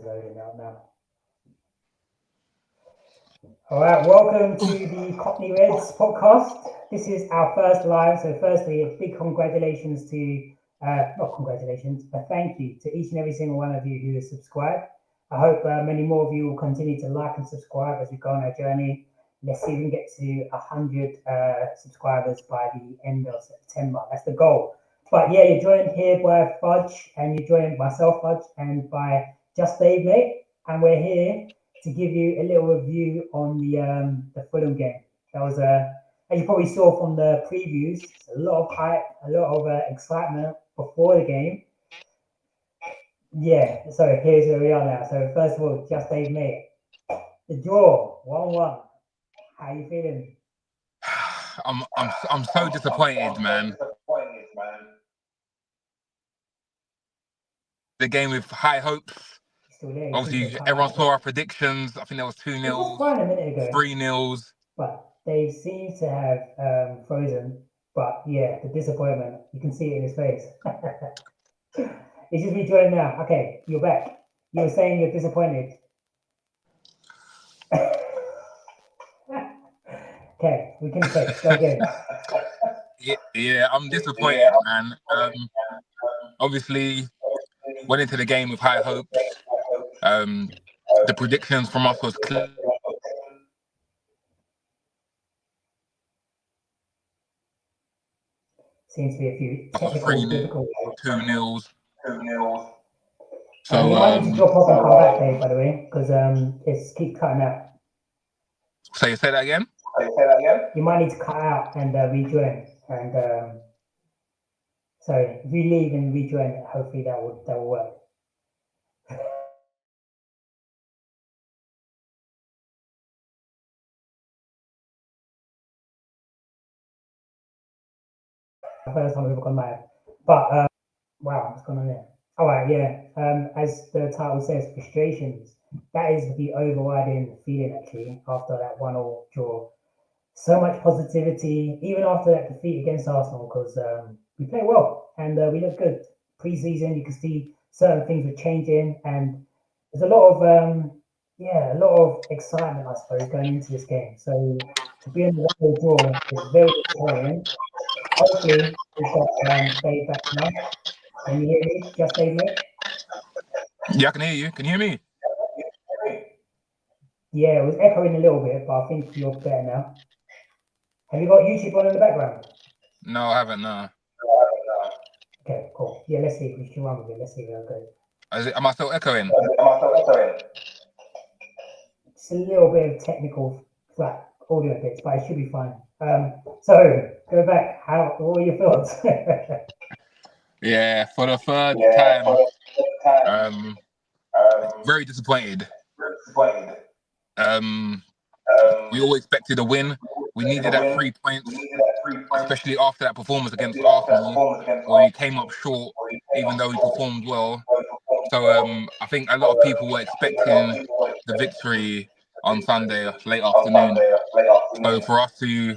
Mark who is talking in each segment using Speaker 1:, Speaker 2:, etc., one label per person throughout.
Speaker 1: loading out now. All right, welcome to the Cockney Reds podcast. This is our first live, so firstly, a big congratulations to, not congratulations, but thank you to each and every single one of you who has subscribed. I hope many more of you will continue to like and subscribe as we go on our journey. Let's see if we can get to 100 subscribers by the end of September. That's the goal. But yeah, you're joined here by Fudge, and you're joined myself, Fudge, and by JustDaveMate, and we're here to give you a little review on the Fulham game. That was as you probably saw from the previews, a lot of hype, a lot of excitement before the game. Yeah, so here's where we are now. So first of all, JustDaveMate, the draw, 1-1. How are you feeling?
Speaker 2: I'm so disappointed, man. The game with high hopes. Obviously, everyone saw our predictions. I think there was 2-0, 3-0.
Speaker 1: But they seem to have frozen. But yeah, the disappointment, you can see it in his face. It's just rejoining now. Okay, you're back. You were saying you're disappointed. Okay, we can check. Go again.
Speaker 2: Yeah, I'm disappointed, man. Obviously, went into the game with high hopes. The predictions from us was clear.
Speaker 1: Seems to be a few technical difficulties.
Speaker 2: 2-0.
Speaker 1: So you might need to drop off and come back, Dave, by the way, because it keeps cutting out.
Speaker 2: Say that again?
Speaker 1: You might need to cut out and rejoin. And sorry, if you leave and rejoin, hopefully that will work. First time we've gone live, but wow, what's going on there? All right, yeah. As the title says, frustrations. That is the overriding feeling actually after that 1-1 draw. So much positivity, even after that defeat against Arsenal, because we played well and we looked good. Pre-season, you can see certain things were changing, and there's a lot of excitement, I suppose, going into this game. So to be in the 1-1 draw is very exciting. Hopefully, we've got Dave back now. Can you hear me? JustDaveMate?
Speaker 2: Yeah, I can hear you. Can you hear me?
Speaker 1: Yeah, it was echoing a little bit, but I think you're better now. Have you got YouTube on in the background?
Speaker 2: No, I haven't, no.
Speaker 1: Okay, cool. Yeah, let's see if we can run with it. Let's see if it goes.
Speaker 2: Am I still echoing?
Speaker 1: It's a little bit of technical audio bits, but it should be fine. So go back. What were your thoughts?
Speaker 2: Yeah, for the third time, very disappointed. We all expected a win. We needed that 3 points, especially after that performance against Arsenal, where we came up short, even though we performed well. So I think a lot of people were expecting the victory on Sunday, late afternoon. So for us to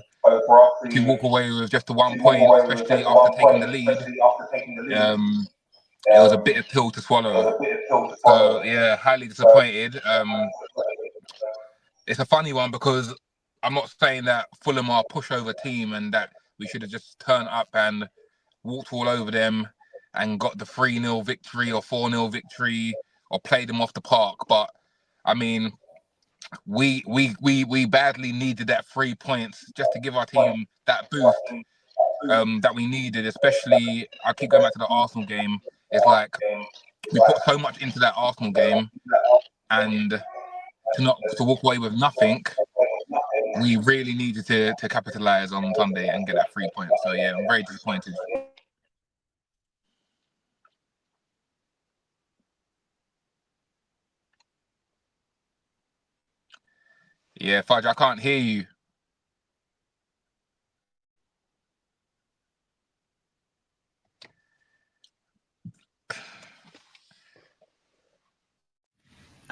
Speaker 2: walk away with just the 1 point, especially after taking the lead, it was a bitter pill to swallow. So yeah, highly disappointed. It's a funny one because I'm not saying that Fulham are a pushover team and that we should have just turned up and walked all over them and got the 3-0 victory or 4-0 victory or played them off the park. But I mean, we badly needed that 3 points just to give our team that boost that we needed. Especially, I keep going back to the Arsenal game. It's like we put so much into that Arsenal game, and to walk away with nothing, we really needed to capitalize on Sunday and get that 3 points. So yeah, I'm very disappointed. Yeah, Fudge, I can't hear you.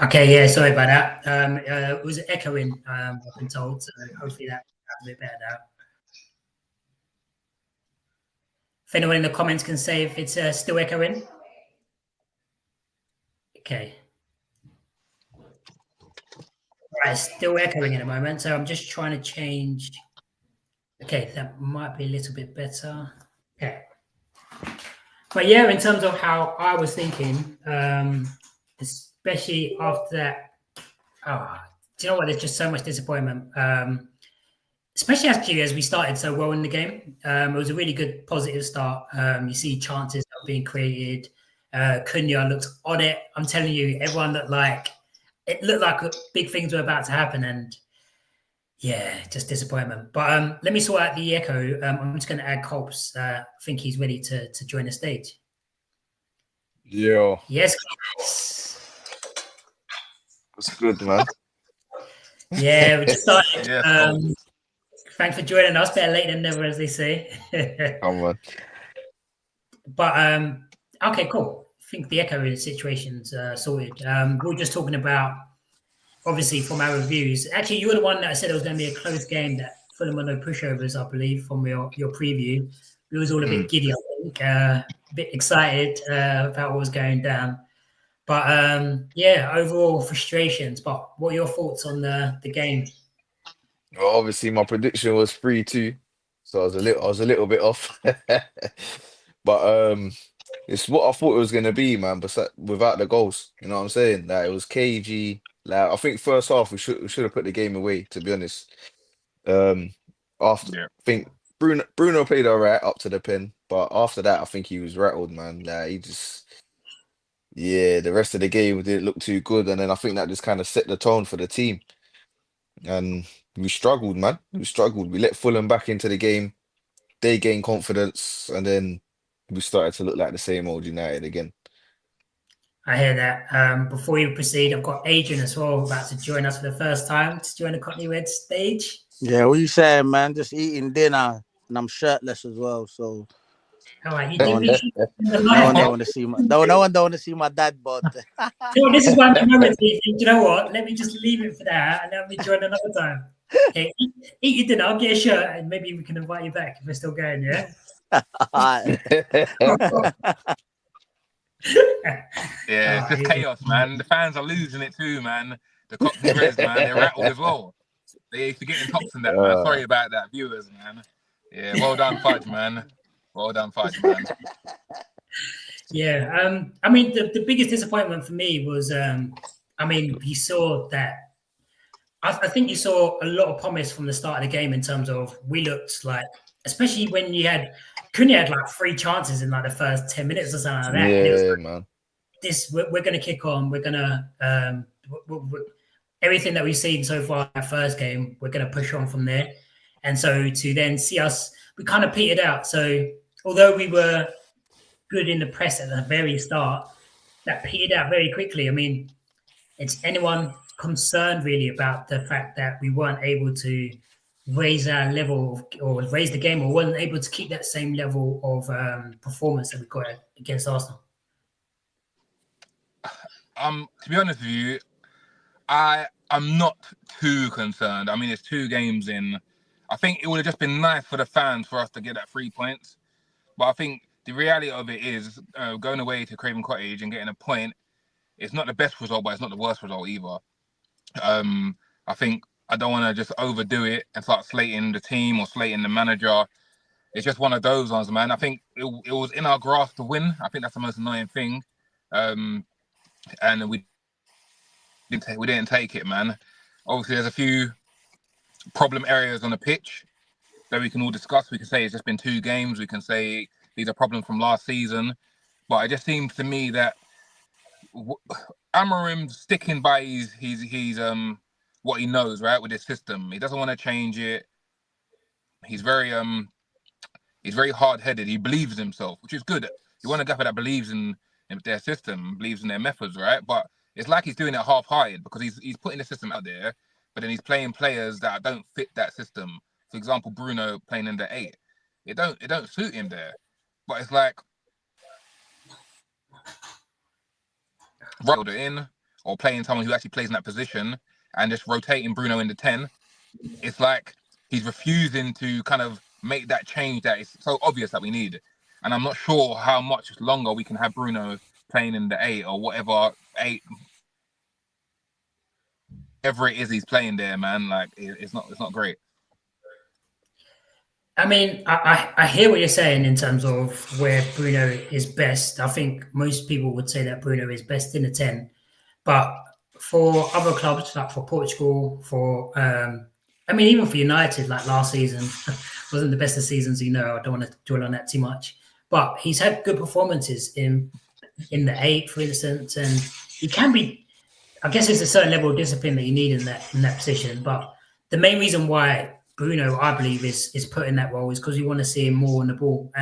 Speaker 1: Okay, yeah, sorry about that. It was echoing, I've been told, so hopefully that's a bit better now. If anyone in the comments can say if it's still echoing. Okay. Right, it's still echoing at the moment, so I'm just trying to change. Okay, that might be a little bit better. Okay. But yeah, in terms of how I was thinking, especially after that, do you know what? There's just so much disappointment. Especially actually as we started so well in the game. It was a really good positive start. You see chances that are being created. Cunha looked on it. I'm telling you, everyone looked like big things were about to happen, and yeah, just disappointment. But let me sort out the echo. I'm just going to add Culps. I think he's ready to join the stage.
Speaker 3: Yeah.
Speaker 1: Yes.
Speaker 3: That's good, man.
Speaker 1: Yeah, we just started.
Speaker 2: Yeah,
Speaker 1: Thanks for joining us. Better late than never, as they say.
Speaker 3: Come on.
Speaker 1: But okay, cool. I think the echo situation's sorted. We were just talking about, obviously, from our reviews. Actually, you were the one that said it was going to be a close game, that Fulham were no pushovers, I believe, from your preview. We was all a bit giddy, I think, a bit excited about what was going down. But yeah, overall frustrations. But what are your thoughts on the game?
Speaker 3: Well, obviously, my prediction was 3-2, so I was a little bit off. But it's what I thought it was gonna be, man. But without the goals, you know what I'm saying? Like it was cagey. Like I think first half we should have put the game away. To be honest, um, after
Speaker 2: yeah.
Speaker 3: I think Bruno played all right up to the pin, but after that I think he was rattled, man. Like he just yeah, the rest of the game didn't look too good, and then I think that just kind of set the tone for the team, and we struggled, man. We struggled. We let Fulham back into the game. They gained confidence, and then we started to look like the same old United again.
Speaker 1: I hear that. Before we proceed, I've got Adrian as well about to join us for the first time to join the Cockney Reds stage.
Speaker 4: Yeah, what you saying, man? Just eating dinner, and I'm shirtless as well. So
Speaker 1: All right, you
Speaker 4: no
Speaker 1: do
Speaker 4: one,
Speaker 1: reach the
Speaker 4: no one
Speaker 1: light.
Speaker 4: don't want to see my no one don't want to see my dad bod.
Speaker 1: So this is why I'm remembering. Do you know what? Let me just leave it for that, and then we join another time. Okay, eat your dinner. I'll get a shirt, and maybe we can invite you back if we're still going. Yeah.
Speaker 2: Yeah, it's just chaos, man. The fans are losing it too, man. The Cockney Reds, man, they're rattled as well. They're forgetting tops in that, man. Sorry about that, viewers, man. Yeah, well done, Fudge, man. Well done, Fudge, man.
Speaker 1: Yeah. I mean, the biggest disappointment for me was, I mean, you saw that. I think you saw a lot of promise from the start of the game in terms of we looked like, especially when Cunha had like 3 chances in like the first 10 minutes or something like that. And it was
Speaker 3: Yeah,
Speaker 1: like,
Speaker 3: man.
Speaker 1: we're going to kick on. We're going to, everything that we've seen so far in our first game, we're going to push on from there. And so to then see us, we kind of petered out. So although we were good in the press at the very start, that petered out very quickly. I mean, it's anyone concerned really about the fact that we weren't able to raise our level or raise the game, or wasn't able to keep that same level of performance that we got against Arsenal?
Speaker 2: To be honest with you, I'm not too concerned. I mean, it's 2 games in. I think it would have just been nice for the fans for us to get that 3 points. But I think the reality of it is going away to Craven Cottage and getting a point. It's not the best result, but it's not the worst result either. I think I don't want to just overdo it and start slating the team or slating the manager. It's just one of those ones, man. I think it was in our grasp to win. I think that's the most annoying thing. And we didn't take it, man. Obviously, there's a few problem areas on the pitch that we can all discuss. We can say it's just been 2 games. We can say these are problems from last season. But it just seems to me that Amorim's sticking by his what he knows, right, with his system. He doesn't want to change it. He's very hard-headed. He believes in himself, which is good. You want a guy that believes in their system, believes in their methods, right? But it's like he's doing it half-hearted because he's putting the system out there, but then he's playing players that don't fit that system. For example, Bruno playing in the 8. It don't suit him there. But it's like rolled it in, or playing someone who actually plays in that position and just rotating Bruno in the 10. It's like he's refusing to kind of make that change that is so obvious that we need. And I'm not sure how much longer we can have Bruno playing in the 8 or whatever 8. whatever it is he's playing there, man. Like it's not great.
Speaker 1: I mean, I hear what you're saying in terms of where Bruno is best. I think most people would say that Bruno is best in the 10. But for other clubs, like for Portugal, I mean, even for United, like last season, wasn't the best of seasons, I don't want to dwell on that too much. But he's had good performances in the 8, for instance, and he can be. I guess there's a certain level of discipline that you need in that position. But the main reason why Bruno, I believe, is put in that role is because we want to see him more on the ball.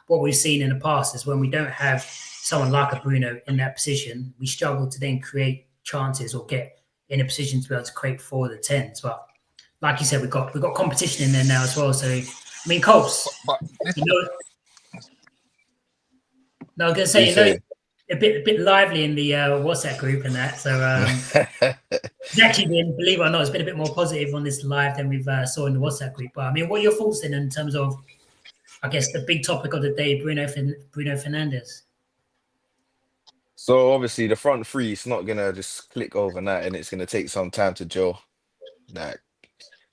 Speaker 1: What we've seen in the past is when we don't have someone like a Bruno in that position, we struggle to then create chances or get in a position to be able to create for the 10s. But like you said, we've got competition in there now as well. So I mean, Culps,
Speaker 2: but
Speaker 1: no, I was going to say, a bit lively in the WhatsApp group and that. So it's actually been, believe it or not, it's been a bit more positive on this live than we've saw in the WhatsApp group. But I mean, what are your thoughts then in terms of, I guess, the big topic of the day, Bruno Fernandes?
Speaker 3: So obviously the front three, it's not gonna just click overnight, and it's gonna take some time to gel. Like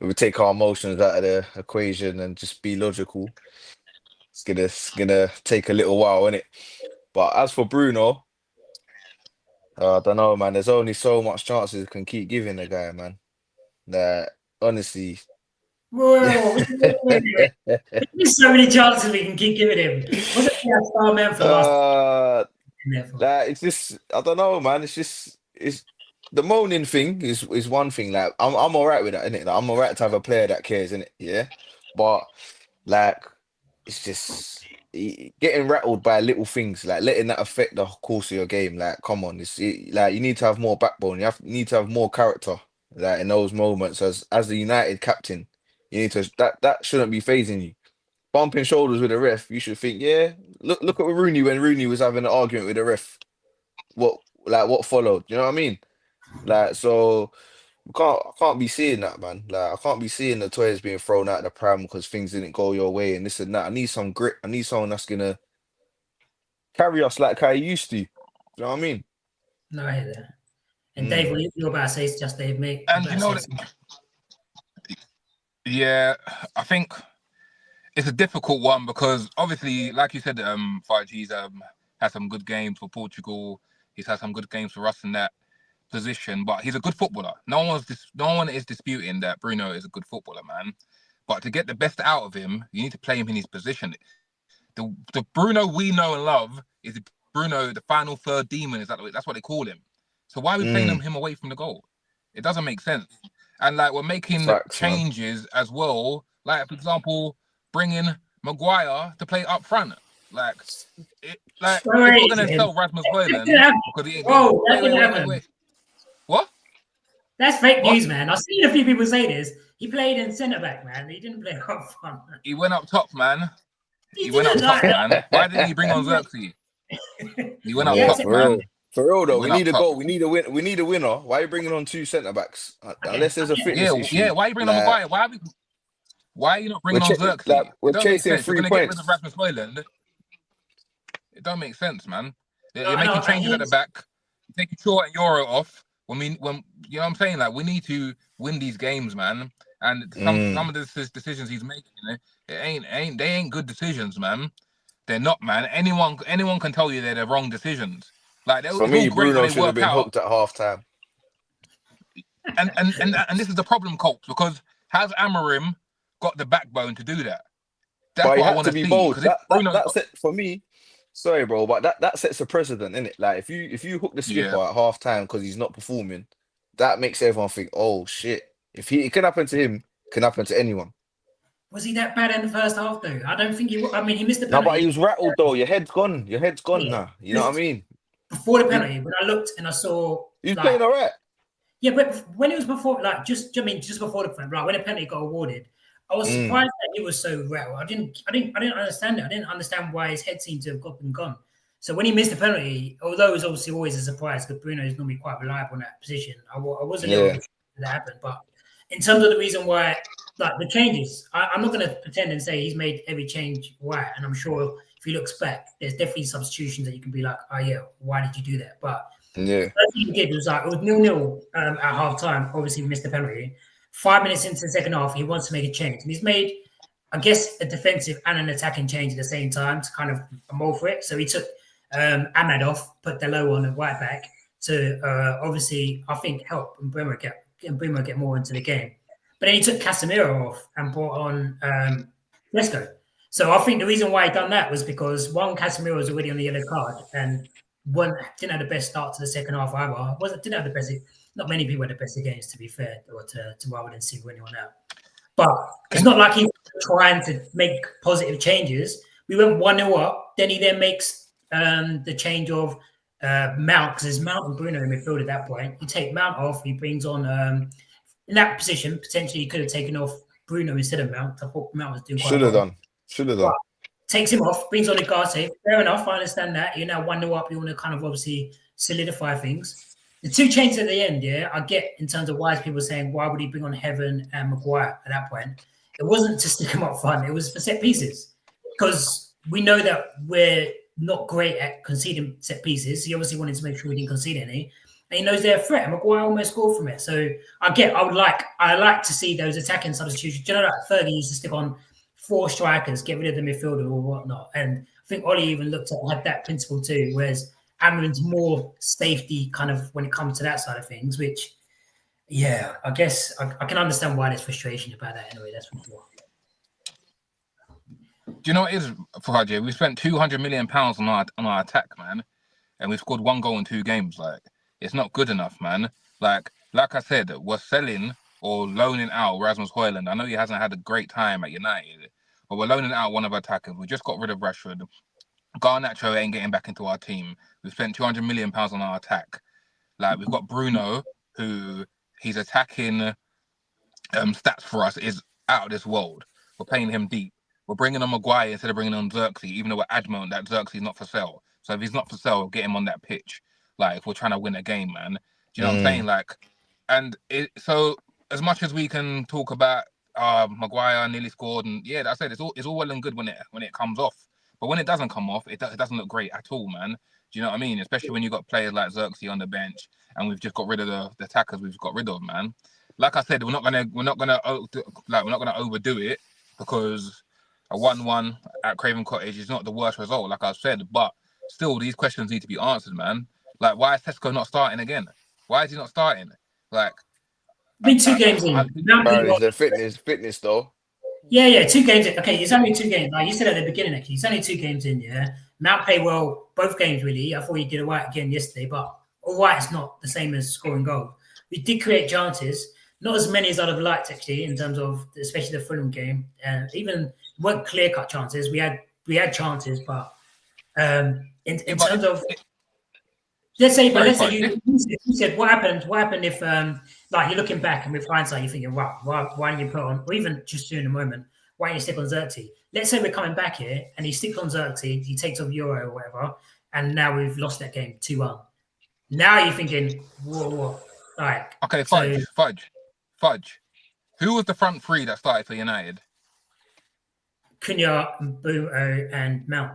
Speaker 3: we would take our emotions out of the equation and just be logical. It's gonna take a little while, innit? But as for Bruno, I don't know, man. There's only so much chances you can keep giving the guy, man. That honestly,
Speaker 1: Whoa. There's so many chances we can keep giving him. Wasn't he a star man for last?
Speaker 3: Like it's just, I don't know, man. It's the moaning thing is one thing. Like I'm all right with that, innit? Like, I'm all right to have a player that cares, innit? Yeah, but like it's just getting rattled by little things, like letting that affect the course of your game. Like, come on, like you need to have more backbone. You need to have more character. Like in those moments, as the United captain, you need to that shouldn't be phasing you. Bumping shoulders with the ref, you should think, yeah. Look at Rooney when Rooney was having an argument with the ref. What followed? You know what I mean? Like so. I can't be seeing that, man. Like I can't be seeing the toys being thrown out the pram because things didn't go your way and this and that. I need some grit. I need someone that's gonna carry us like I used to. You know what I mean?
Speaker 1: No, I hear that. And Dave, what you're about to say is JustDaveMate.
Speaker 2: And you know that, yeah, I think it's a difficult one because obviously, like you said, Fudge, he's had some good games for Portugal. He's had some good games for us in that position, but he's a good footballer. No one is disputing that Bruno is a good footballer, man. But to get the best out of him, you need to play him in his position. The Bruno we know and love is Bruno, the final third demon. That's what they call him. So why are we playing him away from the goal? It doesn't make sense. And like we're making changes as well. Like for example, bringing Maguire to play up front. Like if we're going to sell Rasmus Højlund because he wait. What?
Speaker 1: That's fake news, man. I've seen a few people say this. He played in centre back, man. He didn't play up front.
Speaker 2: He went up top, man. He went up top, man. Why didn't he bring on Xerxes? He went up top, man.
Speaker 3: For real though, we need a goal. We need a win. We need a winner. Why are you bringing on 2 centre backs? Unless there's a fitness issue.
Speaker 2: Yeah. Why are you bringing on Maguire? Why are you not bringing on Xerxes?
Speaker 3: Like, we're chasing 3 points.
Speaker 2: Get rid of Rasmus Højlund. It don't make sense, man. You're making changes at the back. You're taking Shaw and Euro off. When you know what I'm saying, like we need to win these games, man. And some of the decisions he's making, they ain't good decisions, man. They're not, man. Anyone can tell you they're the wrong decisions. Like
Speaker 3: for me, Bruno should have been hooked at halftime.
Speaker 2: And this is the problem, Culps, because has Amorim got the backbone to do that? That's
Speaker 3: but
Speaker 2: what I
Speaker 3: had
Speaker 2: want
Speaker 3: to
Speaker 2: to
Speaker 3: be
Speaker 2: see.
Speaker 3: bold. That's it for me. Sorry, bro, but that sets a precedent, innit? Like if you hook the skipper at halftime because he's not performing, that makes everyone think, oh shit. If it can happen to him, it can happen to anyone.
Speaker 1: Was he that bad in the first half though? I don't think he was. I mean, he missed the penalty.
Speaker 3: No, but he was rattled though. Your head's gone now. You know what I mean?
Speaker 1: Before the penalty, when I looked and I saw
Speaker 3: he was playing all right.
Speaker 1: Yeah, but when it was before, like just before the penalty, right, when the penalty got awarded, I was surprised that he was so rattled. I didn't understand it. I didn't understand why his head seemed to have gone. So when he missed the penalty, although it was obviously always a surprise because Bruno is normally quite reliable in that position, I wasn't able to that happened. But in terms of the reason why, like the changes, I'm not going to pretend and say he's made every change right. And I'm sure if he looks back, there's definitely substitutions that you can be like, oh yeah, why did you do that? But
Speaker 3: Yeah.
Speaker 1: First thing he did was it was 0-0 at half time. Obviously, we missed the penalty. 5 minutes into the second half, he wants to make a change. And he's made, I guess, a defensive and an attacking change at the same time to kind of mold for it. So he took Ahmad off, put Delo on at right back to obviously, I think, help Mbeumo get more into the game. But then he took Casemiro off and brought on Lesco. So I think the reason why he done that was because one, Casemiro was already on the yellow card and didn't have the best start to the second half either. Didn't have the best. Not many people had the best games, to be fair, or to rather than single anyone out. But it's not like he was trying to make positive changes. We went 1-0 up. Then he makes the change of Mount, because there's Mount and Bruno in midfield at that point. You take Mount off. He brings on in that position. Potentially, he could have taken off Bruno instead of Mount. I thought Mount was doing quite well.
Speaker 3: Should have done.
Speaker 1: Takes him off, brings on the guard save. Fair enough, I understand that. You're now 1-0 up. You want to kind of obviously solidify things. The two changes at the end, I get in terms of why people saying, why would he bring on Heaven and Maguire at that point? It wasn't to stick him up front. It was for set pieces. Because we know that we're not great at conceding set pieces. He obviously wanted to make sure we didn't concede any. And he knows they're a threat. And Maguire almost scored from it. So I like to see those attacking substitutions. Do you know that Fergie used to stick on 4 strikers, get rid of the midfielder or whatnot. And I think Ollie even had that principle too, whereas Amarin's more safety kind of when it comes to that side of things, which, I guess I can understand why there's frustration about that anyway. That's for sure.
Speaker 2: Do you know what it is, Fudge? We spent £200 million on our attack, man, and we've scored 1 goal in 2 games. Like, it's not good enough, man. Like I said, we're selling or loaning out Rasmus Højlund. I know he hasn't had a great time at United, but we're loaning out one of our attackers. We just got rid of Rashford. Garnacho ain't getting back into our team. We've spent £200 million on our attack. Like, we've got Bruno, who he's attacking stats for us is out of this world. We're playing him deep. We're bringing on Maguire instead of bringing on Xerxes, even though we're adamant that Xerxes not for sale. So if he's not for sale, get him on that pitch. Like, if we're trying to win a game, man. Do you know what I'm saying? Like, so as much as we can talk about Maguire nearly scored, and I said it's all well and good when it comes off, but when it doesn't come off, it doesn't look great at all, man. Do you know what I mean? Especially when you got players like Xerxes on the bench, and we've just got rid of the attackers we've got rid of, man. Like I said, we're not gonna overdo it, because a 1-1 at Craven Cottage is not the worst result, like I said, but still these questions need to be answered, man. Like, why is Tesco not starting again? Why is he not starting? Like,
Speaker 1: been 2 games in.
Speaker 3: It's the fitness though.
Speaker 1: Yeah, 2 games in. Okay, it's only 2 games. Like you said at the beginning, actually, it's only 2 games in. Mount played well both games, really. I thought he did all right again yesterday, but all right is not the same as scoring goals. We did create chances, not as many as I'd have liked, actually, in terms of especially the Fulham game. Even weren't clear-cut chances. We had chances, but in terms of. Let's say you said what happened if like you're looking back and with hindsight you're thinking, wow, why didn't you put on, or even just during the moment, why didn't you stick on Xerxes? Let's say we're coming back here and he sticks on Xerxes, he takes off Euro or whatever, and now we've lost that game 2-1. Now you're thinking, whoa. Like,
Speaker 2: okay, Fudge. Who was the front 3 that started for United?
Speaker 1: Cunha, Mbeumo, and Mount.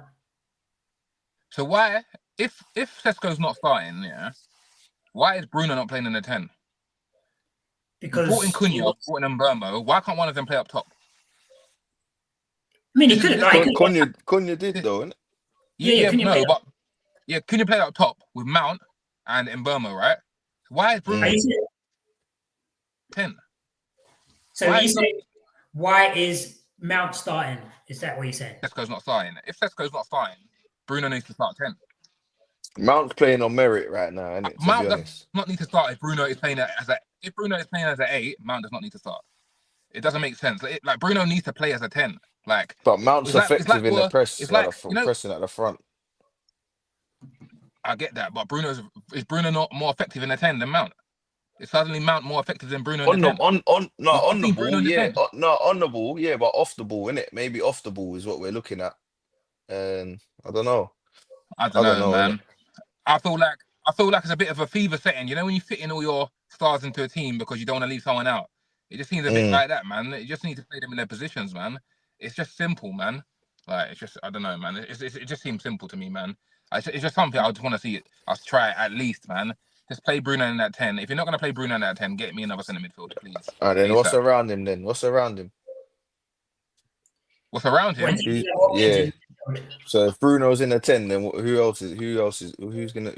Speaker 2: So why, if Sesko's not starting, why is Bruno not playing in the 10?
Speaker 1: Because
Speaker 2: brought in Cunha, brought in Mbeumo. Why can't one of them play up top?
Speaker 1: I mean, he could have.
Speaker 3: Cunha did though, innit?
Speaker 2: Cunha played up top with Mount and Mbeumo, right? Why is Bruno 10?
Speaker 1: So why is Mount starting? Is that what you're saying?
Speaker 2: Sesko's not starting. If Sesko's not starting, Bruno needs to start 10.
Speaker 3: Mount's playing on merit right now, innit?
Speaker 2: Mount does not need to start if Bruno is playing as a. If Bruno is playing as an 8, Mount does not need to start. It doesn't make sense. Like Bruno needs to play as a 10. Like,
Speaker 3: but Mount's effective in the press. It's like pressing at the front.
Speaker 2: I get that, but is Bruno not more effective in a 10 than Mount? Is suddenly Mount more effective than Bruno in a 10?
Speaker 3: On the ball, on the ball, but off the ball, innit? Maybe off the ball is what we're looking at. And I don't know.
Speaker 2: I don't know, man. I feel like it's a bit of a fever setting. You know, when you fit in all your stars into a team because you don't want to leave someone out. It just seems a bit like that, man. You just need to play them in their positions, man. It's just simple, man. Like, it's just, I don't know, man. It just seems simple to me, man. It's just something I just want to see us try at least, man. Just play Bruno in that 10. If you're not going to play Bruno in that 10, get me another centre midfielder, please.
Speaker 3: And then what's
Speaker 2: ASAP.
Speaker 3: around him then? What's around him?
Speaker 2: What's around him?
Speaker 3: Yeah. So if Bruno's in the 10, then who's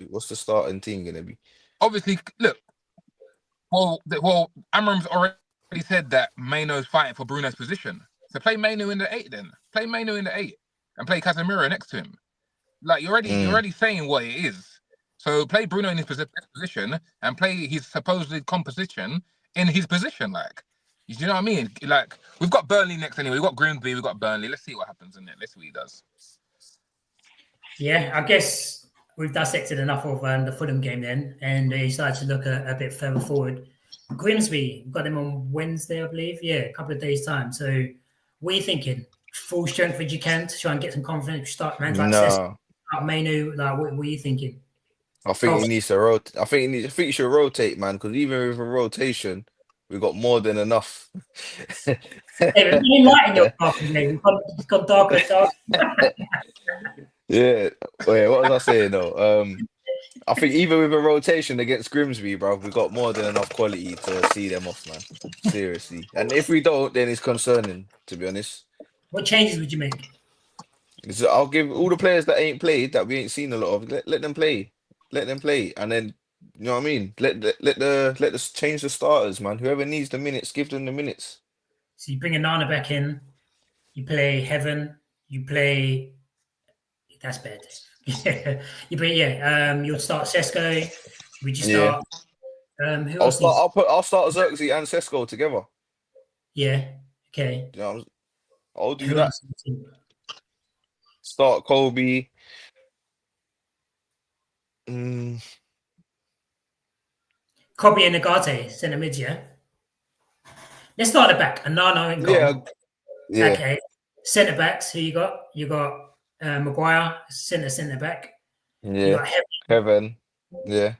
Speaker 3: what's the starting team gonna be?
Speaker 2: Obviously, look. Well, Amram's already said that Maino's fighting for Bruno's position. So play Maino in the 8 then. Play Maino in the 8 and play Casemiro next to him. Like you're already saying what it is. So play Bruno in his position and play his supposed composition in his position. Like, you know what I mean? Like we've got Burnley next anyway. We've got Grimsby. We've got Burnley. Let's see what happens in it. Let's see what he does.
Speaker 1: Yeah, I guess we've dissected enough of the Fulham game then, and they started to look a bit further forward. Grimsby, we've got them on Wednesday, I believe. Yeah, a couple of days' time. So what are you thinking? Full strength as you can to try and get some confidence. Start man like start Mainu. Like, what are you thinking?
Speaker 3: I think he needs to rotate. I think he should rotate, man. Because even with a rotation, we got more than enough.
Speaker 1: Hey, there's no light in your dark, mate. It's got darker and darker.
Speaker 3: Yeah. Wait, what was I saying though? I think even with a rotation against Grimsby, bro, we got more than enough quality to see them off, man. Seriously. And if we don't, then it's concerning, to be honest.
Speaker 1: What changes would you make?
Speaker 3: I'll give all the players that ain't played, that we ain't seen a lot of, let them play. Let them play. And then, you know what I mean? Let us change the starters, man. Whoever needs the minutes, give them the minutes.
Speaker 1: So you bring Nana back in, you play Heaven, you play. That's bad. You bring you'll start Sesko. We just start. Who else?
Speaker 3: I'll start Xerxes and Sesko together.
Speaker 1: Yeah. Okay.
Speaker 3: You know, I'll do
Speaker 1: Who
Speaker 3: that.
Speaker 1: else?
Speaker 3: Start Kobe.
Speaker 1: Kobe and Nagate, centre mids, yeah? Let's start at the back. Anana and goal.
Speaker 3: Yeah.
Speaker 1: Okay. Centre backs, who you got? You got Maguire, centre back.
Speaker 3: Yeah.
Speaker 1: You got
Speaker 3: Heaven. Yeah.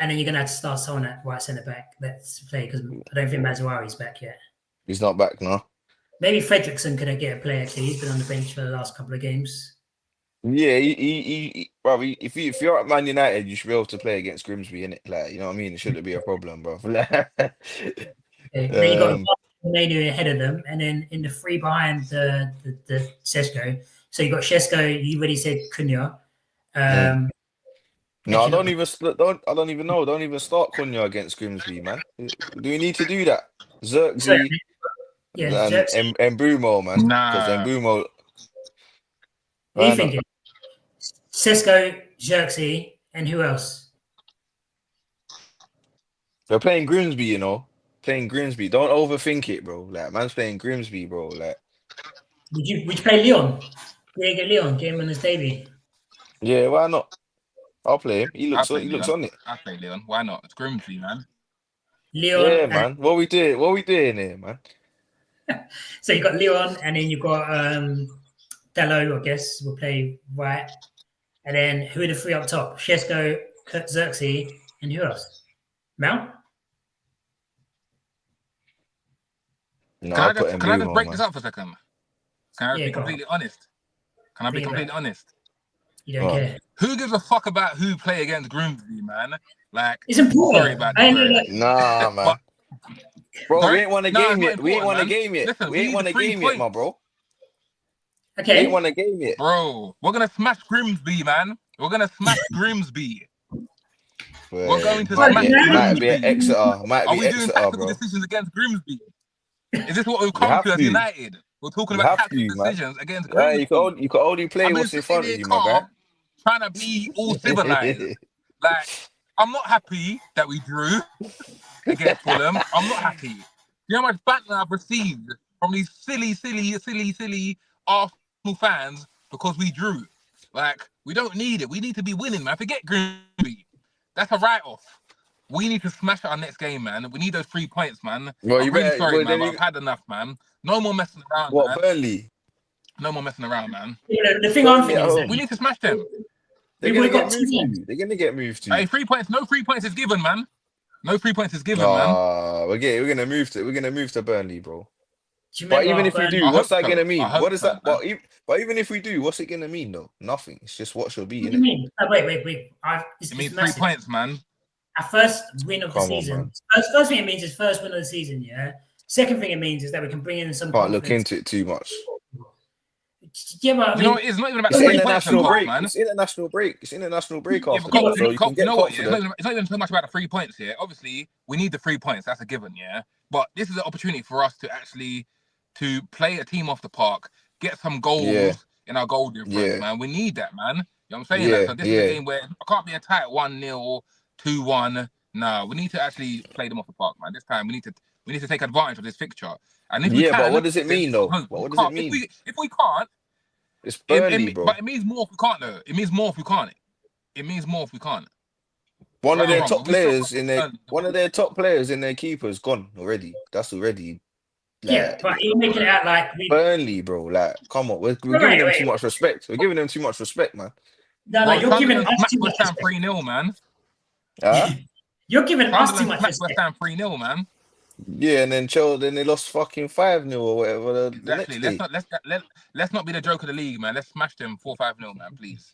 Speaker 1: And then you're going to have to start someone at right centre back. Let's play because I don't think Mazzuari's back yet.
Speaker 3: He's not back now.
Speaker 1: Maybe Fredrickson could get a play, actually. He's been on the bench for the last couple of games.
Speaker 3: Yeah, bro, if you're at Man United, you should be able to play against Grimsby, innit? Like, you know what I mean? It shouldn't be a problem, bro.
Speaker 1: Then you got Manu ahead of them, and then in the three behind the Sesko. So you got Sesko. You already said Cunha.
Speaker 3: No, I don't even know. Don't even start Cunha against Grimsby, man. Do we need to do that? Xerxes and Mbumo, man. Because Mbumo.
Speaker 1: What are you thinking? Sesko, Xerxes, and who else?
Speaker 3: They're playing Grimsby, you know. Playing Grimsby. Don't overthink it, bro. Like, man's playing Grimsby, bro. Like,
Speaker 1: would you play Leon? Diego Leon, get him on his debut.
Speaker 3: Yeah, why not? I'll play him. He looks on it.
Speaker 2: I'll play Leon. Why not? It's Grimsby, man.
Speaker 1: Leon.
Speaker 3: Yeah, man. What we doing here, man?
Speaker 1: So you got Leon, and then you got Dallo, I guess, will play right. And then who are the three up top? Sesko, Xerxes, and who else? Mount?
Speaker 3: No,
Speaker 2: can I just break this up for a second? Can I be completely honest? Can I be completely honest?
Speaker 1: You don't care.
Speaker 2: Who gives a fuck about who play against Grimsby, man? Like,
Speaker 1: it's important.
Speaker 2: Sorry about that.
Speaker 3: Nah, man. Bro, we ain't won a game yet. We ain't won a game yet.
Speaker 2: Listen,
Speaker 3: we ain't won a game yet, my bro.
Speaker 1: Okay.
Speaker 3: We ain't won a game yet.
Speaker 2: Bro, we're going to smash Grimsby, man. We're going to smash Grimsby. We're going to smash Grimsby.
Speaker 3: Might be Exeter.
Speaker 2: Are we doing tactical decisions against Grimsby? Is this what we've come to as United? We're talking about tactical decisions against Grimsby.
Speaker 3: Yeah, you can only play what's in front of you, my guy.
Speaker 2: Trying to be all civilized. Like, I'm not happy that we drew against Fulham. I'm not happy. You know how much banter I've received from these silly Arsenal fans because we drew. Like, we don't need it. We need to be winning, man. Forget Grimsby. That's a write-off. We need to smash our next game, man. We need those 3 points, man.
Speaker 3: Well,
Speaker 2: I'm really sorry, man. I've had enough, man. No more messing around, man.
Speaker 3: Burnley?
Speaker 2: No more messing around, man.
Speaker 1: The thing I'm thinking is
Speaker 2: we need to smash them.
Speaker 3: They're gonna get moved to.
Speaker 2: Hey, 3 points. No 3 points is given, man. No 3 points is given, man.
Speaker 3: We're gonna move to Burnley, bro.
Speaker 1: Do you
Speaker 3: But
Speaker 1: remember
Speaker 3: even if we
Speaker 1: Burnley?
Speaker 3: do,
Speaker 2: I
Speaker 3: what's
Speaker 2: hope
Speaker 3: that
Speaker 2: so.
Speaker 3: gonna
Speaker 2: I
Speaker 3: mean?
Speaker 2: hope
Speaker 3: What is
Speaker 2: so,
Speaker 3: that?
Speaker 2: man.
Speaker 3: But even if we do, what's it gonna mean though? Nothing. It's just what she'll be,
Speaker 1: What do
Speaker 3: innit?
Speaker 1: you mean? No, wait. It's
Speaker 2: It means 3
Speaker 1: massive.
Speaker 2: points, man.
Speaker 1: Our first win of the
Speaker 3: Come on,
Speaker 1: season.
Speaker 3: man.
Speaker 1: First thing it means is first win of the season, yeah? Second thing it means is that we can bring in some
Speaker 3: Can't look
Speaker 1: confidence.
Speaker 3: into it too much.
Speaker 1: Yeah, but I
Speaker 2: You know
Speaker 1: mean,
Speaker 2: what? It's not even about
Speaker 3: It's
Speaker 2: the 3
Speaker 3: international
Speaker 2: points, Coach,
Speaker 3: break.
Speaker 2: man.
Speaker 3: It's international break. It's international break
Speaker 2: Yeah,
Speaker 3: after
Speaker 2: but
Speaker 3: that,
Speaker 2: Coach,
Speaker 3: so you can
Speaker 2: you
Speaker 3: get
Speaker 2: know what? Yeah,
Speaker 3: confident.
Speaker 2: it's not even so much about the 3 points here. Obviously, we need the 3 points. That's a given, yeah. But this is an opportunity for us to actually to play a team off the park, get some
Speaker 3: Yeah,
Speaker 2: goals in our goal difference,
Speaker 3: yeah,
Speaker 2: man. We need that, man. You know what I'm saying? Like,
Speaker 3: yeah,
Speaker 2: so this is a
Speaker 3: yeah,
Speaker 2: game where I can't be a tight 1-0, 2-1. No, we need to actually play them off the park, man. This time we need to take advantage of this fixture. And if we
Speaker 3: yeah. But
Speaker 2: can,
Speaker 3: what does it
Speaker 2: then
Speaker 3: mean though?
Speaker 2: hope.
Speaker 3: But
Speaker 2: We
Speaker 3: what does it
Speaker 2: can't.
Speaker 3: mean?
Speaker 2: If we can't,
Speaker 3: It's Burnley, bro.
Speaker 2: but it means more if we can't though. It means more if we can't. It means more if we can't.
Speaker 3: One of
Speaker 2: Right or
Speaker 3: their
Speaker 2: wrong,
Speaker 3: top
Speaker 2: we still
Speaker 3: players in their top players in their keeper's gone already. That's already
Speaker 1: yeah,
Speaker 3: like
Speaker 1: but you're making it out like we.
Speaker 3: Burnley, bro. Like, come on, we're giving them too much respect. We're giving them too much respect, man.
Speaker 1: No,
Speaker 2: Bro,
Speaker 1: you're giving
Speaker 2: Sunderland
Speaker 1: us
Speaker 2: smacked
Speaker 1: too much
Speaker 2: West Ham
Speaker 1: respect.
Speaker 2: 3-0, man.
Speaker 3: Huh?
Speaker 1: You're giving us too
Speaker 2: Sunderland
Speaker 1: much
Speaker 2: smacked West
Speaker 1: respect.
Speaker 2: Ham 3-0, man.
Speaker 3: Yeah, and then then they lost fucking 5-0 or whatever the
Speaker 2: Exactly.
Speaker 3: next day.
Speaker 2: Let's not be the joke of the league, man. Let's smash them 4-5-0, man, please.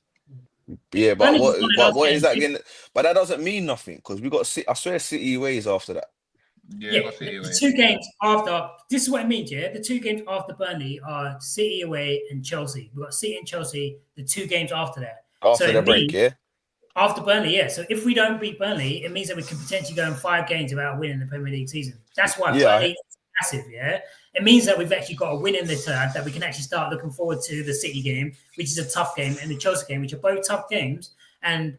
Speaker 3: Yeah, but
Speaker 1: Burnley just won the last
Speaker 3: what
Speaker 1: game.
Speaker 3: is that again? But that doesn't mean nothing because we got I swear City ways after that.
Speaker 2: Yeah,
Speaker 1: Yeah,
Speaker 2: got City away.
Speaker 1: the 2 games after. This is what it means, yeah. The 2 games after Burnley are City away and Chelsea. We've got City and Chelsea. The 2 games after that. So
Speaker 3: After the
Speaker 1: it
Speaker 3: break,
Speaker 1: means
Speaker 3: yeah.
Speaker 1: after Burnley, yeah. So if we don't beat Burnley, it means that we can potentially go in 5 games without winning the Premier League season. That's why
Speaker 3: Yeah,
Speaker 1: Burnley is massive, yeah. It means that we've actually got a win in the turn, that we can actually start looking forward to the City game, which is a tough game, and the Chelsea game, which are both tough games. And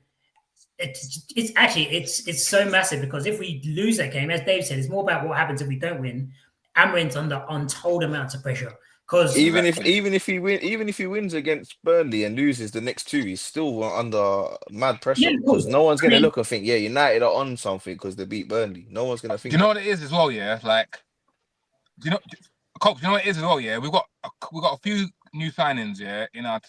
Speaker 1: it's so massive because if we lose that game, as Dave said, it's more about what happens if we don't win. Amarin's under untold amounts of pressure because
Speaker 3: even if he wins against Burnley and loses the next 2, he's still under mad pressure because no one's gonna look and think, yeah, United are on something because they beat Burnley. No one's gonna think.
Speaker 2: Do you know what it is as well? Yeah, like, Culps, you know what it is as well? Yeah, we've got a few new signings, yeah, in our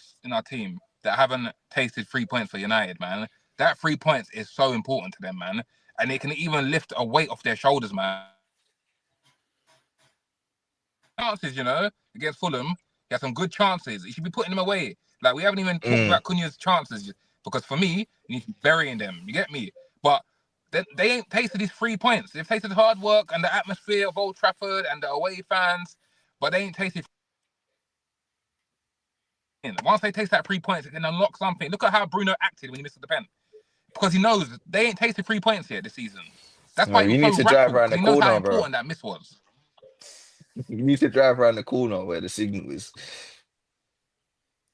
Speaker 2: team that haven't tasted 3 points for United, man. That 3 points is so important to them, man, and it can even lift a weight off their shoulders, man. Chances, against Fulham, he had some good chances. He should be putting them away. Like, we haven't even talked about Cunha's chances because for me, you need to be burying them. You get me? But they ain't tasted these 3 points. They've tasted hard work and the atmosphere of Old Trafford and the away fans, but they ain't tasted. Once they taste that 3 points, it can unlock something. Look at how Bruno acted when he missed the pen. Because he knows they ain't tasted 3 points yet this season. That's why
Speaker 3: you
Speaker 2: he
Speaker 3: need
Speaker 2: was
Speaker 3: to
Speaker 2: so
Speaker 3: drive
Speaker 2: rattled,
Speaker 3: around
Speaker 2: because
Speaker 3: the
Speaker 2: he knows how
Speaker 3: corner, bro.
Speaker 2: important that miss was.
Speaker 3: You need to drive around the corner where the signal is.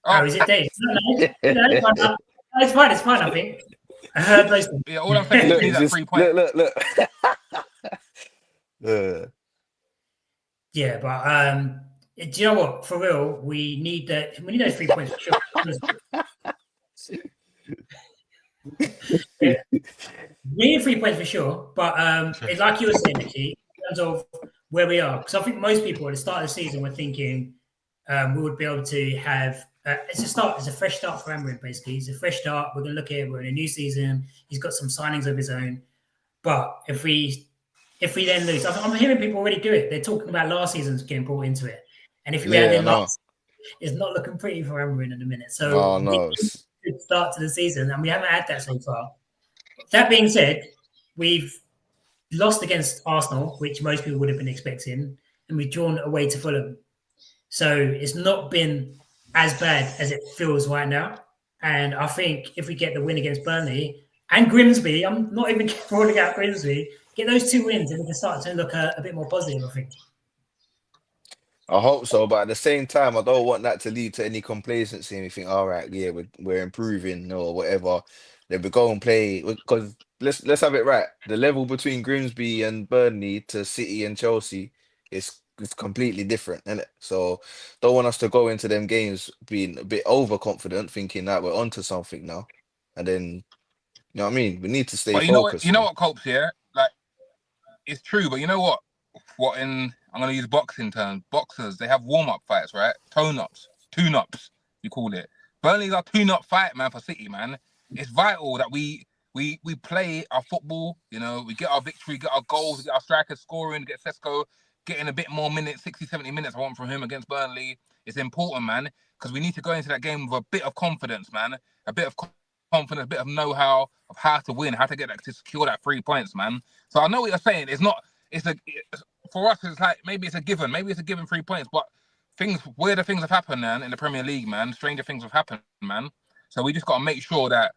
Speaker 1: Oh, is it Dave? No, it's fine. It's fine. I think. I heard those things.
Speaker 2: Yeah, all I'm saying is we need that 3 points.
Speaker 3: Look.
Speaker 1: Yeah, but do you know what? For real, we need those 3 points for sure. Yeah. We need 3 points for sure, but it's like you were saying, Nikki, in terms of where we are, because I think most people at the start of the season were thinking we would be able to have it's a fresh start for Amarin. Basically, it's a fresh start. We're going to look at it. We're in a new season. He's got some signings of his own, but if we then lose, I'm hearing people already do it. They're talking about last season's getting brought into it, and if we had it last, it's not looking pretty for Amarin in a minute. So good start to the season, and we haven't had that so far. That being said, we've lost against Arsenal, which most people would have been expecting, and we've drawn away to Fulham. So it's not been as bad as it feels right now. And I think if we get the win against Burnley and Grimsby, I'm not even rolling out Grimsby, get those 2 wins and we can start to look a bit more positive, I think.
Speaker 3: I hope so, but at the same time, I don't want that to lead to any complacency and you think, all right, yeah, we're improving or whatever. Then we go and play because let's have it right. The level between Grimsby and Burnley to City and Chelsea is completely different, isn't it? So don't want us to go into them games being a bit overconfident, thinking that we're onto something now, and then you know what I mean. We need to stay focused.
Speaker 2: You know what, Culps, yeah? Like, it's true, but you know what? I'm gonna use boxing terms. Boxers, they have warm-up fights, right? Tune-ups, we call it. Burnley's our tune-up fight, man, for City, man. It's vital that we play our football, we get our victory, get our goals, get our strikers scoring, get Sesko getting a bit more minutes, 60, 70 minutes I want from him against Burnley. It's important, man, because we need to go into that game with a bit of confidence, man. A bit of confidence, a bit of know-how of how to win, how to get that, to secure that 3 points, man. So I know what you're saying. For us, it's like, maybe it's a given. Maybe it's a given 3 points, but weirder things have happened, man, in the Premier League, man. Stranger things have happened, man. So we just got to make sure that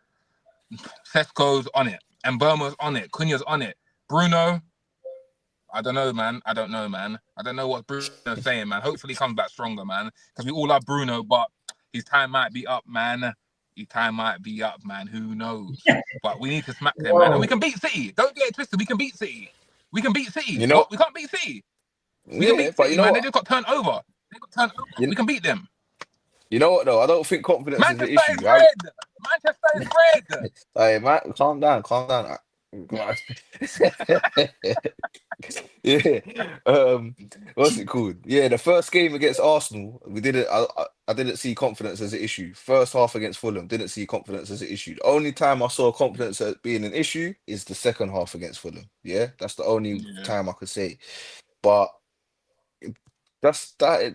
Speaker 2: Sesko's on it, and Burma's on it, Cunha's on it. Bruno, I don't know, man. I don't know what Bruno's saying, man. Hopefully he comes back stronger, man, because we all love Bruno, but his time might be up, man. Who knows? But we need to smack them, man. And we can beat City. Don't get it twisted. We can beat City. We can beat City.
Speaker 3: You know,
Speaker 2: what? We can't beat City. We can beat City, man. They just got turned over. We can beat them.
Speaker 3: You know what, though? I don't think confidence is the issue.
Speaker 2: Manchester is red.
Speaker 3: Hey, man, calm down. Yeah. What's it called? Yeah, the first game against Arsenal, I didn't see confidence as an issue. First half against Fulham, didn't see confidence as an issue. The only time I saw confidence as being an issue is the second half against Fulham. Yeah, that's the only time I could say. But that's that.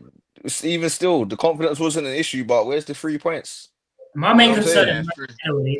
Speaker 3: Even still, the confidence wasn't an issue. But where's the 3 points?
Speaker 1: My main concern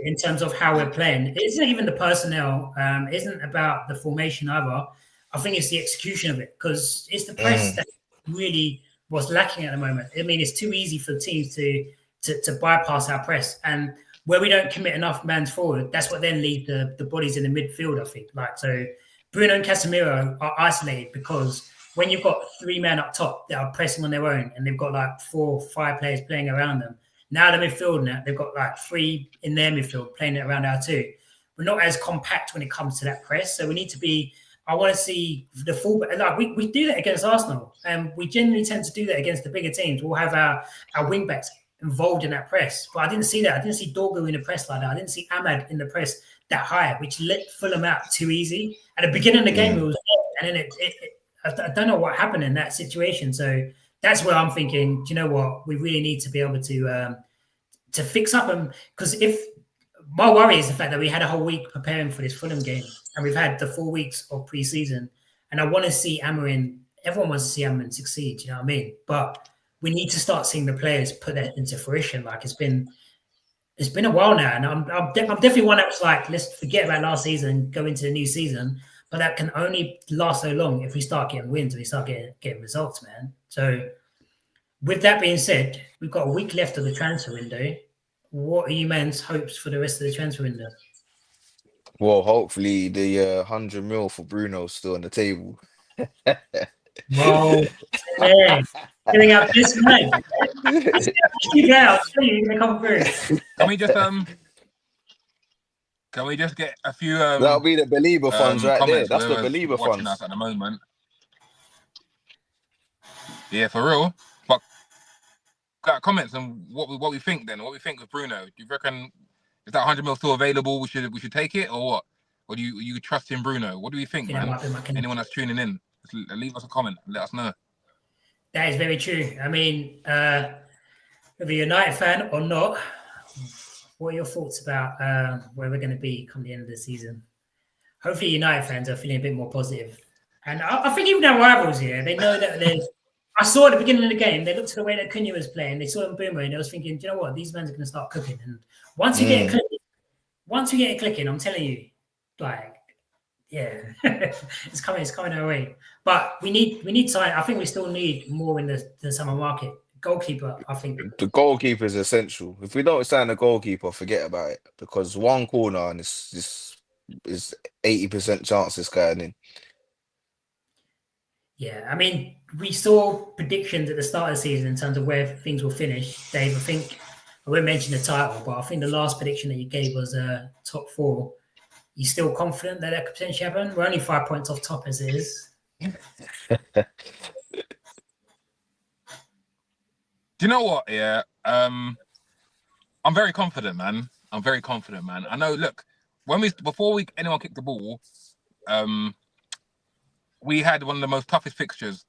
Speaker 1: in terms of how we're playing, it isn't even the personnel, isn't about the formation either. I think it's the execution of it, because it's the press that really was lacking at the moment. I mean, it's too easy for teams to bypass our press, and where we don't commit enough man forward, that's what then leads the bodies in the midfield, I think. So Bruno and Casemiro are isolated, because when you've got 3 men up top that are pressing on their own, and they've got like 4 or 5 players playing around them, now the midfield, they've got like 3 in their midfield playing it around our 2. We're not as compact when it comes to that press. So we need to be, I want to see the full, like we do that against Arsenal, and we generally tend to do that against the bigger teams. We'll have our wing backs involved in that press. But I didn't see that. I didn't see Dorgu in the press like that. I didn't see Ahmad in the press that high, which let Fulham out too easy. At the beginning of the game, it was, and then I don't know what happened in that situation. So that's where I'm thinking, do you know what? We really need to be able to fix up them, because if my worry is the fact that we had a whole week preparing for this Fulham game, and we've had the 4 weeks of pre-season, and I want to see Amarin. Everyone wants to see Amarin succeed. You know what I mean? But we need to start seeing the players put that into fruition. Like it's been a while now, and I'm definitely one that was like, let's forget about last season and go into the new season. But that can only last so long if we start getting wins and we start getting results, man. So with that being said, we've got a week left of the transfer window. What are you man's hopes for the rest of the transfer window?
Speaker 3: Well, hopefully the 100 mil for Bruno's still on the table.
Speaker 2: Well,
Speaker 1: getting out this night. I'll tell you, you're gonna come through.
Speaker 2: Can we just get a few?
Speaker 3: That'll be the believer funds right there. That's the believer funds
Speaker 2: us at the moment. Yeah, for real. But got comments on what we think then. What we think of Bruno? Do you reckon is that 100 mil still available? We should take it, or what? Or do you trust in Bruno? What do you think, man? Anyone that's tuning in, leave us a comment. Let us know.
Speaker 1: That is very true. I mean, whether you're a United fan or not, what are your thoughts about where we're going to be come the end of the season? Hopefully United fans are feeling a bit more positive. And I think even our rivals here, they know that there's... I saw at the beginning of the game, they looked at the way that Cunha was playing, they saw him boomer, and they was thinking, do you know what? These men are going to start cooking. And once we get it clicking, I'm telling you, like, yeah, it's coming our way. But we need time. I think we still need more in the summer market. Goalkeeper, I think.
Speaker 3: The goalkeeper is essential. If we don't sign a goalkeeper, forget about it, because one corner and it's 80% chance this guy in.
Speaker 1: Yeah, I mean, we saw predictions at the start of the season in terms of where things will finish. Dave, I think I won't mention the title, but I think the last prediction that you gave was top 4. You still confident that could potentially happen? We're only 5 points off top as it is.
Speaker 2: Do you know what? Yeah, I'm very confident, man. I know. Look, before anyone kicked the ball, we had one of the most toughest fixtures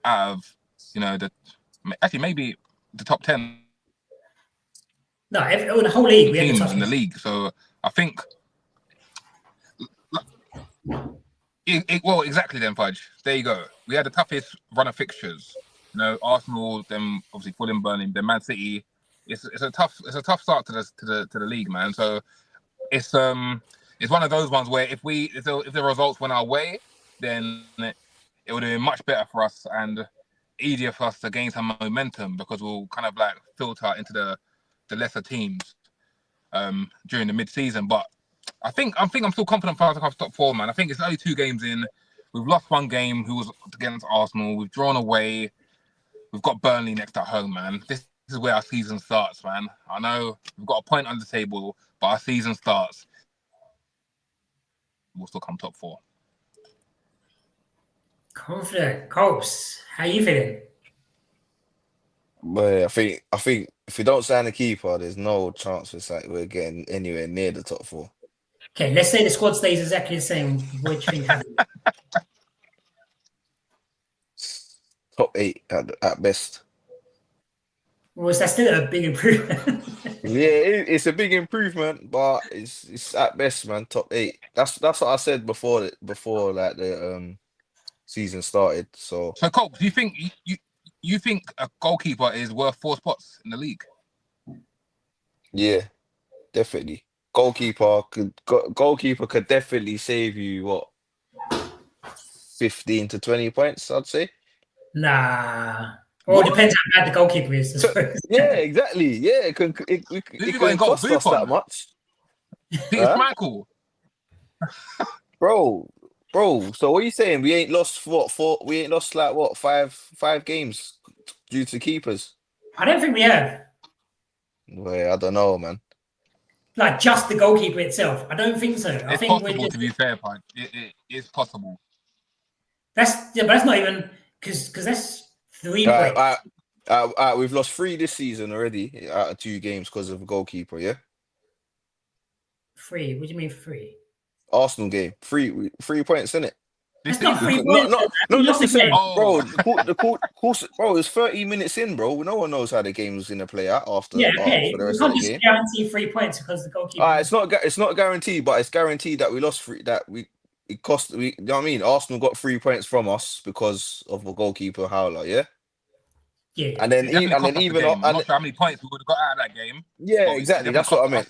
Speaker 2: out of maybe the top 10.
Speaker 1: No, the whole league. We had
Speaker 2: teams in the league. So I think Well, exactly then, Fudge. There you go. We had the toughest run of fixtures. Arsenal, then obviously Fulham, Burnley, then Man City. It's a tough start to the league, man. So it's one of those ones where if the results went our way, then it would have been much better for us and easier for us to gain some momentum because we'll kind of like filter into the lesser teams during the mid-season. But I think I'm still confident for us to have top 4, man. I think it's only 2 games in. We've lost 1 game, who was against Arsenal. We've drawn away. We've got Burnley next at home, man. This is where our season starts, man. I know we've got a point on the table, but our season starts. We'll still come top 4.
Speaker 1: Confident. Culps, how you feeling?
Speaker 3: But I think if we don't sign a keeper, there's no chance we're getting anywhere near the top 4.
Speaker 1: Okay, let's say the squad stays exactly the same. What do you think happens?
Speaker 3: Top 8 at best.
Speaker 1: Was that still a big improvement?
Speaker 3: Yeah, it's a big improvement, but it's at best, man. Top 8. That's what I said before like the season started. So
Speaker 2: Culp, do you think you think a goalkeeper is worth 4 spots in the league?
Speaker 3: yeah, definitely. Goalkeeper could definitely save you what 15 to 20 points, I'd say.
Speaker 1: Nah. Well, it depends how bad the goalkeeper is, I suppose.
Speaker 3: Yeah, exactly. Yeah, it can cost us that much.
Speaker 2: Peter Schmeichel.
Speaker 3: Bro. So what are you saying? We ain't lost we ain't lost like what 5 games due to keepers?
Speaker 1: I don't think we have.
Speaker 3: Well, I don't know, man.
Speaker 1: Like just the goalkeeper itself. I don't think so. I think
Speaker 2: possible, to be fair, Pike. It is possible.
Speaker 1: But that's not even because that's 3 points.
Speaker 3: We've lost 3 this season already out of 2 games because of a goalkeeper, yeah?
Speaker 1: 3? What do you mean 3?
Speaker 3: Arsenal game. 3 points, isn't it?
Speaker 1: That's not 3 points.
Speaker 3: Not necessarily, bro. The course, bro. It's 30 minutes in, bro. No one knows how the game was gonna play out after.
Speaker 1: Yeah, okay.
Speaker 3: For the
Speaker 1: We
Speaker 3: rest
Speaker 1: can't
Speaker 3: of the
Speaker 1: just
Speaker 3: game.
Speaker 1: guarantee 3 points because the goalkeeper.
Speaker 3: It's not guaranteed, but it's guaranteed that we lost 3. It cost. You know what I mean? Arsenal got 3 points from us because of a goalkeeper howler. Yeah.
Speaker 1: Yeah.
Speaker 3: And then even
Speaker 2: I'm not sure how many points we would have got out of that game.
Speaker 3: Yeah, exactly. That's what I meant.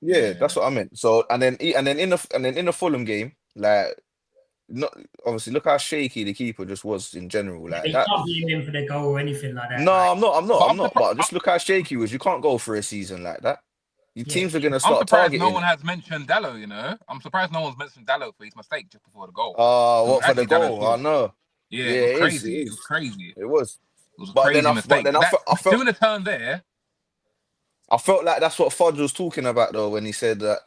Speaker 3: Yeah, that's what I meant. So and then in the Fulham game, like. Not obviously. Look how shaky the keeper just was in general. Like
Speaker 1: you
Speaker 3: that.
Speaker 1: Can't blame him for the goal or anything like that.
Speaker 3: No, I'm not. But just look how shaky he was. You can't go for a season like that. Your teams are gonna start targeting.
Speaker 2: No one has mentioned Dallo. I'm surprised no one's mentioned Dallo for his mistake just before the goal.
Speaker 3: What for the goal? I know.
Speaker 2: Yeah, it was crazy. It was crazy.
Speaker 3: It was.
Speaker 2: It was a crazy mistake. I felt doing a turn there.
Speaker 3: I felt like that's what Fudge was talking about though when he said that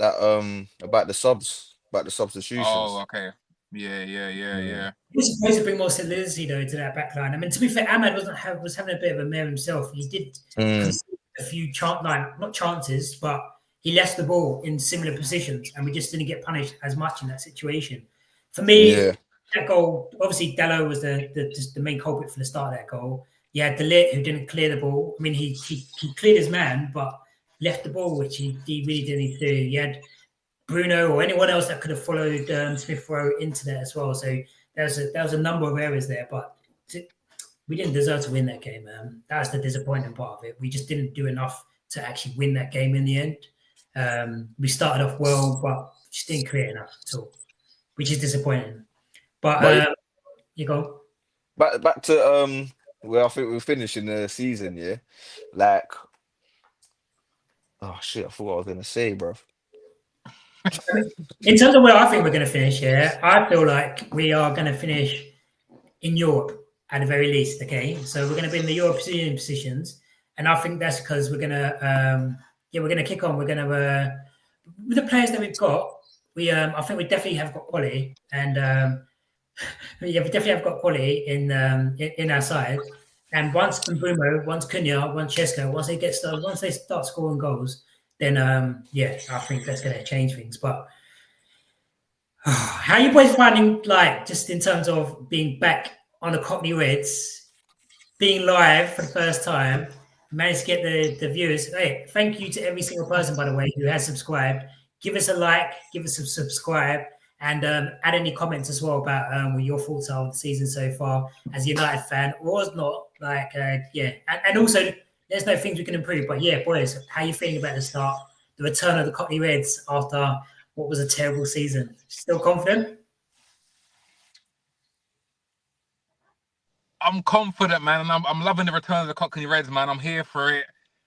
Speaker 3: about the substitutions.
Speaker 2: Oh, okay. Yeah.
Speaker 1: He was supposed to bring more solidity though to that back line. I mean, to be fair, Ahmad was having a bit of a mare himself. He did concede a few not chances, but he left the ball in similar positions, and we just didn't get punished as much in that situation. For me, that goal, obviously, Dallo was the main culprit for the start of that goal. You had Delit who didn't clear the ball. I mean, he cleared his man, but left the ball, which he really didn't need to do. You had Bruno or anyone else that could have followed Smith Rowe into there as well. So there was a number of areas there, but we didn't deserve to win that game, man. That's the disappointing part of it. We just didn't do enough to actually win that game in the end. We started off well, but just didn't create enough at all, which is disappointing. But you go.
Speaker 3: Back to where I think we're finishing the season, yeah. Like, oh shit, I forgot what I was gonna say, bro.
Speaker 1: In terms of where I think we're going to finish here, I feel like we are going to finish in Europe at the very least. Okay, so we're going to be in the European positions, and I think that's because we're going to kick on. We're going to with the players that we've got. I think we definitely have got quality, and we definitely have got quality in our side. And once Bruno, once Cunha, once Cheska, once they start scoring goals. Then I think that's going to change things. But how are you boys finding, like, just in terms of being back on the Cockney Reds, being live for the first time, managed to get the viewers? Hey, thank you to every single person, by the way, who has subscribed. Give us a like, give us a subscribe, and add any comments as well about what your thoughts are on the season so far as a United fan, or as not. And also let us know things we can improve. But yeah, boys, how you feeling about the return of the Cockney Reds after what was a terrible season? Still confident?
Speaker 2: I'm confident, man, and I'm loving the return of the Cockney Reds, man. I'm here for it.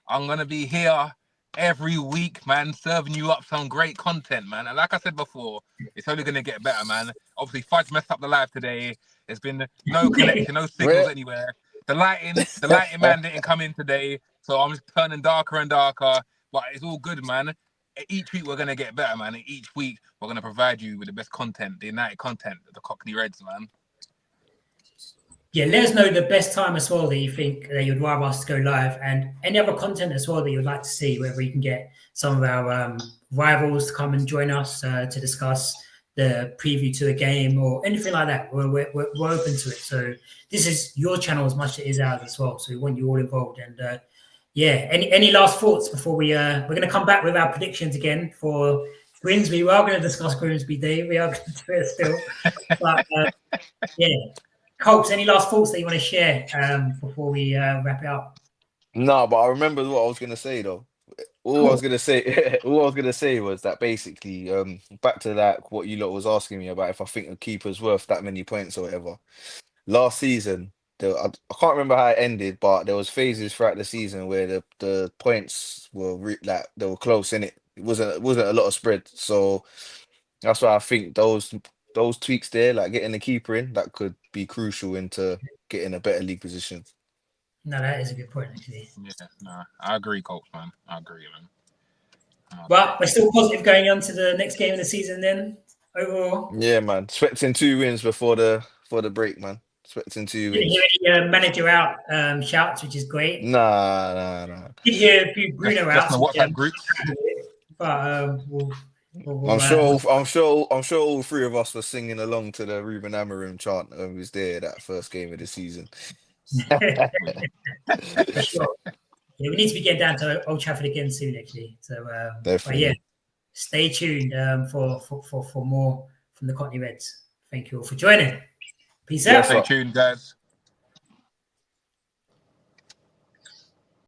Speaker 2: I'm gonna be here every week, man, serving you up some great content, man. And like I said before, it's only gonna get better, man. Obviously, Fudge messed up the live today. There's been no connection, no signals anywhere. The lighting man didn't come in today, so I'm just turning darker and darker. But it's all good, man. Each week we're gonna get better, man. And each week we're gonna provide you with the best content, the United content, the Cockney Reds, man.
Speaker 1: Yeah, let us know the best time as well that you think that you'd rather us to go live, and any other content as well that you'd like to see, whether you can get some of our rivals to come and join us to discuss the preview to the game or anything like that. We're open to it. So this is your channel as much as it is ours as well. So we want you all involved. And any last thoughts before we're going to come back with our predictions again for Grimsby. We are going to discuss Grimsby Day. We are going to do it still. But Culps, any last thoughts that you want to share before we wrap it up?
Speaker 3: No, but I remember what I was gonna say though. All I was gonna say was that basically, back to that what you lot was asking me about if I think a keeper's worth that many points or whatever. Last season, I can't remember how it ended, but there was phases throughout the season where the points were they were close in it. It wasn't a lot of spread. So that's why I think those tweaks there, like getting the keeper in, that could be crucial into getting a better league position.
Speaker 1: No, that is a good point, actually.
Speaker 2: Yeah, no, I agree, Culps, man. I agree, man.
Speaker 1: But we're still positive going on to the next game of the season then, overall.
Speaker 3: Yeah, man. Expecting 2 wins before the break, man. Expecting 2 wins.
Speaker 1: Didn't hear any manager out shouts, which is great.
Speaker 3: Nah.
Speaker 1: Did hear a few Bruno
Speaker 2: outs.
Speaker 1: Just
Speaker 2: WhatsApp groups.
Speaker 1: But
Speaker 3: I'm sure all three of us were singing along to the Ruben Amorim chant when we was there that first game of the season.
Speaker 1: For sure. Yeah, we need to be getting down to Old Trafford again soon, actually. So, but yeah, stay tuned for more from the Cockney Reds. Thank you all for joining. Peace out.
Speaker 2: Stay tuned, guys.